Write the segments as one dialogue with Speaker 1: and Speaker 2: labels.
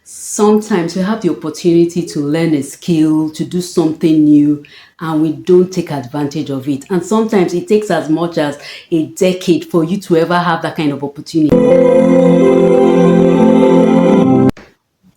Speaker 1: Sometimes we have the opportunity to learn a skill, to do something new, and we don't take advantage of it. And sometimes it takes as much as a decade for you to ever have that kind of opportunity.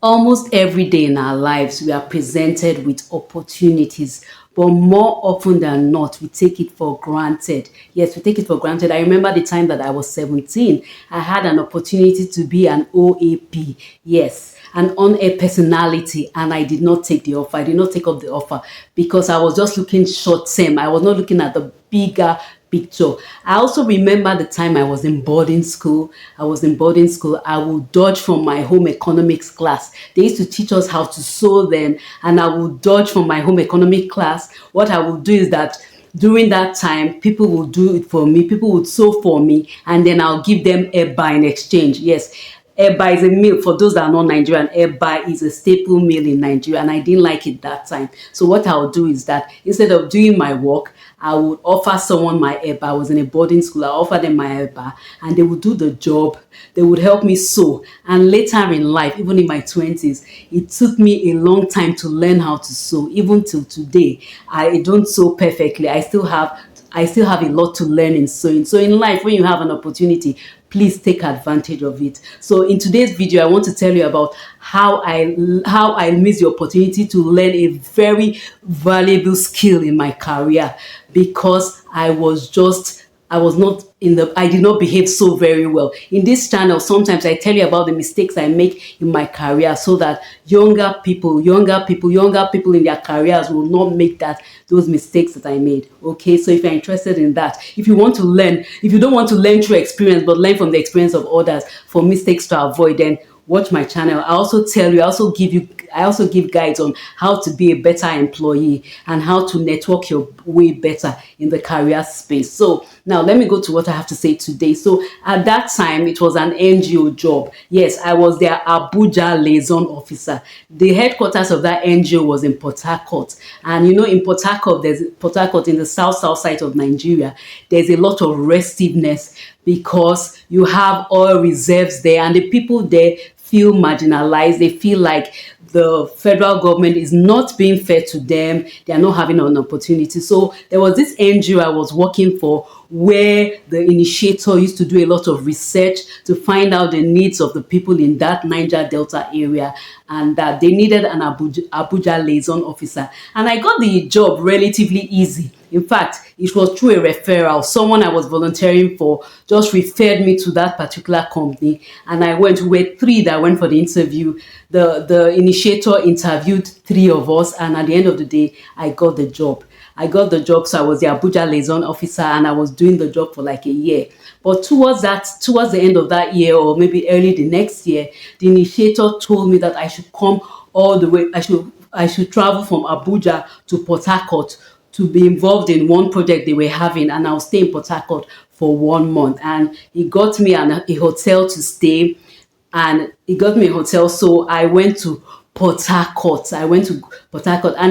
Speaker 1: Almost every day in our lives, we are presented with opportunities, but more often than not, we take it for granted. Yes, we take it for granted. I remember the time that I was 17, I had an opportunity to be an OAP. Yes, an on-air personality, and I did not take the offer. I did not take up the offer because I was just looking short term. I was not looking at the bigger picture. I also remember the time I was in boarding school. I was in boarding school. I would dodge from my home economics class. They used to teach us how to sew then, and I would dodge from my home economic class. What I would do is that during that time, people would do it for me. People would sew for me, and then I'll give them eba in exchange. Yes, eba is a meal for those that are not Nigerian. Eba is a staple meal in Nigeria, and I didn't like it that time. So what I'll do is that instead of doing my work, I would offer someone my eba. I was in a boarding school. I offer them my eba, and they would do the job. They would help me sew. And later in life, even in my 20s, it took me a long time to learn how to sew. Even till today, I don't sew perfectly. I still have a lot to learn in sewing. So in life, when you have an opportunity, please take advantage of it. So in today's video, I want to tell you about how I missed the opportunity to learn a very valuable skill in my career because I did not behave so very well. In this channel, sometimes I tell you about the mistakes I make in my career so that younger people in their careers will not make those mistakes that I made. Okay, so if you're interested in that, if you don't want to learn through experience, but learn from the experience of others for mistakes to avoid, then watch my channel. I also give guides on how to be a better employee and how to network your way better in the career space. So now let me go to what I have to say today. So at that time, it was an NGO job. Yes, I was their Abuja liaison officer. The headquarters of that NGO was in Port Harcourt. And in Port Harcourt in the south side of Nigeria, there's a lot of restiveness because you have oil reserves there, and the people there feel marginalized. They feel like the federal government is not being fair to them. They are not having an opportunity. So there was this NGO I was working for where the initiator used to do a lot of research to find out the needs of the people in that Niger Delta area, and that they needed an Abuja liaison officer. And I got the job relatively easy. In fact, it was through a referral. Someone I was volunteering for just referred me to that particular company, and I went. We were three that went for the interview. The initiator interviewed three of us, and at the end of the day, I got the job. So I was the Abuja liaison officer, and I was doing the job for like a year. But towards the end of that year, or maybe early the next year, the initiator told me that I should come all the way. I should travel from Abuja to Port Harcourt to be involved in one project they were having, and I'll stay in Port Harcourt for 1 month. And he got me a hotel to stay, and he got me a hotel. So I went to Port Harcourt. And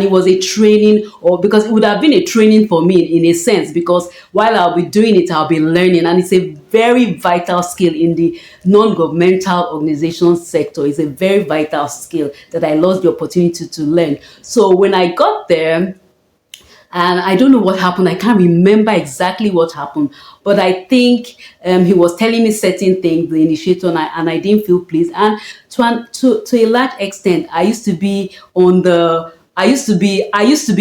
Speaker 1: it was a training, or because it would have been a training for me in a sense, because while I'll be doing it, I'll be learning, and it's a very vital skill in the non-governmental organization sector. It's a very vital skill that I lost the opportunity to learn. So when I got there, and I don't know what happened. I can't remember exactly what happened, but I think he was telling me certain things, the initiator, and I didn't feel pleased. And to a large extent, I used to be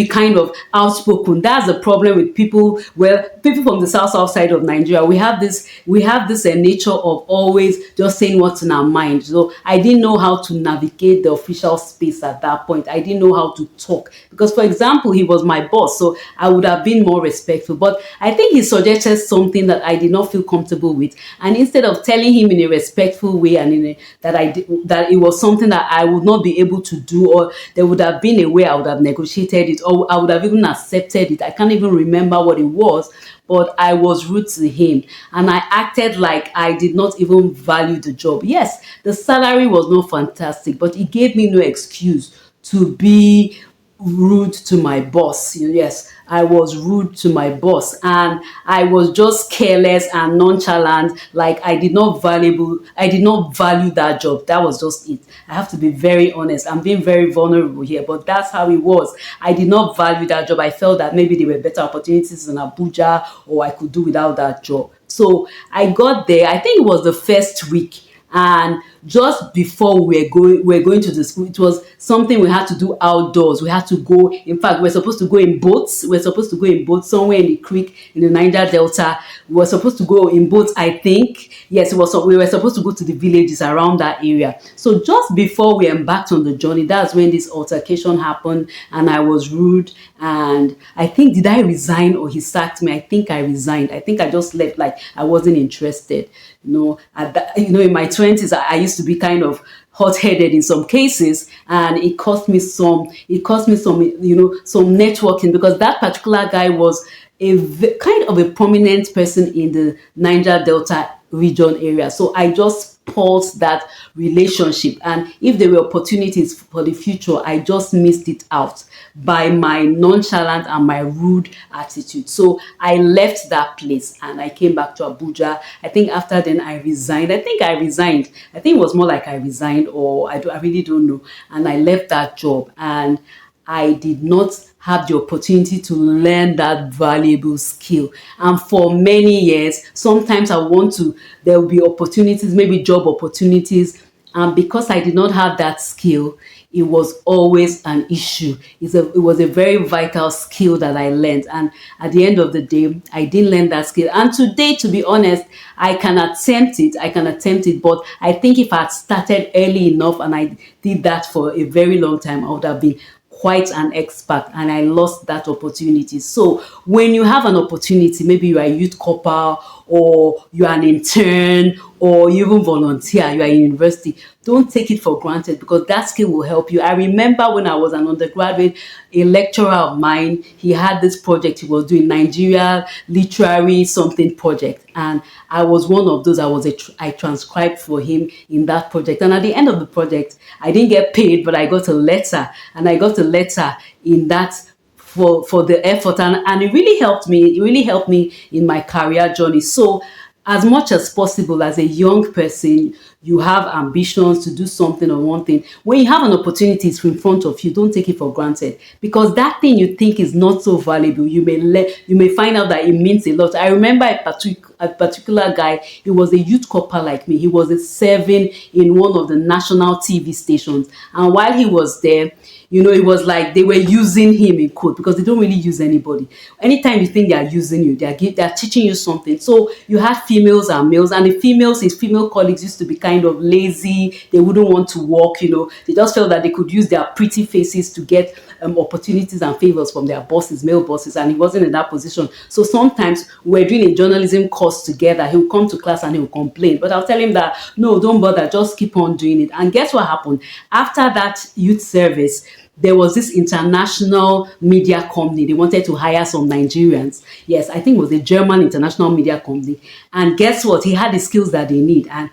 Speaker 1: kind of outspoken. That's the problem with people. Well, people from the south side of Nigeria, we have this nature of always just saying what's in our mind. So I didn't know how to navigate the official space at that point. I didn't know how to talk because, for example, he was my boss, so I would have been more respectful. But I think he suggested something that I did not feel comfortable with, and instead of telling him in a respectful way and that it was something that I would not be able to do, or there would have been a way I would have negotiated it, or I would have even accepted it. I can't even remember what it was, but I was rude to him, and I acted like I did not even value the job. Yes, the salary was not fantastic, but it gave me no excuse to be rude to my boss. Yes, I was rude to my boss, and I was just careless and nonchalant. Like I did not value that job. That was just it. I have to be very honest. I'm being very vulnerable here, but that's how it was. I did not value that job. I felt that maybe there were better opportunities in Abuja, or I could do without that job. So I got there. I think it was the first week, and just before we were going to the school, it was something we had to do outdoors. We had to go. In fact, we're supposed to go in boats. We're supposed to go in boats somewhere in the creek in the Niger Delta. We were supposed to go in boats, I think. Yes, it was. We were supposed to go to the villages around that area. So just before we embarked on the journey, that's when this altercation happened, and I was rude. And I think, did I resign or he sacked me? I think I resigned. I think I just left, like I wasn't interested. In my 20s, I used to be kind of hot-headed in some cases, and it cost me some, some networking, because that particular guy was kind of a prominent person in the Niger Delta region area. So I just paused that relationship, and if there were opportunities for the future, I just missed it out by my nonchalant and my rude attitude. So I left that place and I came back to Abuja. I think after then I resigned. I think I resigned. I think it was more like I resigned, or I really don't know. And I left that job, and I did not have the opportunity to learn that valuable skill. And for many years, sometimes there will be opportunities, maybe job opportunities. And because I did not have that skill, it was always an issue. It was a very vital skill that I learned. And at the end of the day, I didn't learn that skill. And today, to be honest, I can attempt it. But I think if I had started early enough and I did that for a very long time, I would have been quite an expert, and I lost that opportunity. So when you have an opportunity, maybe you are a youth corper, or you are an intern, or you even volunteer, you are in university, don't take it for granted, because that skill will help you. I remember when I was an undergraduate, a lecturer of mine, he had this project he was doing, Nigeria Literary something project, and I was one of those. I transcribed for him in that project, and at the end of the project, I didn't get paid, but I got a letter, and I got a letter in that for the effort, and it really helped me. It really helped me in my career journey. So as much as possible, as a young person, you have ambitions to do something or one thing. When you have an opportunity in front of you, don't take it for granted, because that thing you think is not so valuable, you may find out that it means a lot. I remember a particular guy. He was a youth corper like me. He was serving in one of the national TV stations, and while he was there, it was like they were using him in quote, because they don't really use anybody. Anytime you think they are using you, they are teaching you something. So you had females and males, and his female colleagues used to be kind of lazy. They wouldn't want to work. They just felt that they could use their pretty faces to get opportunities and favors from their bosses, male bosses, and he wasn't in that position. So sometimes we're doing a journalism course together. He'll come to class and he'll complain, but I'll tell him that no, don't bother, just keep on doing it. And guess what happened after that youth service? There was this international media company. They wanted to hire some Nigerians. Yes, I think it was a German international media company. And guess what? He had the skills that they need, and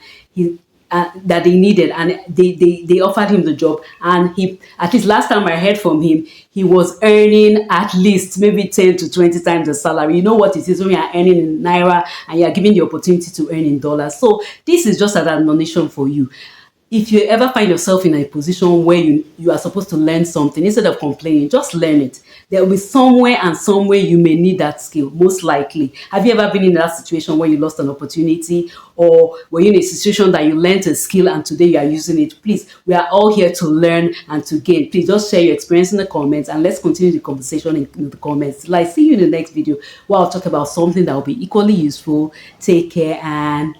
Speaker 1: that they needed, and they offered him the job. And he, at least last time I heard from him, he was earning at least maybe 10 to 20 times the salary. You know what it is when you are earning in naira and you are given the opportunity to earn in dollars. So this is just an admonition for you. If you ever find yourself in a position where you are supposed to learn something, instead of complaining, just learn it. There will be somewhere you may need that skill, most likely. Have you ever been in that situation where you lost an opportunity, or were you in a situation that you learned a skill and today you are using it? Please, we are all here to learn and to gain. Please just share your experience in the comments, and let's continue the conversation in the comments. Like, see you in the next video where I'll talk about something that will be equally useful. Take care and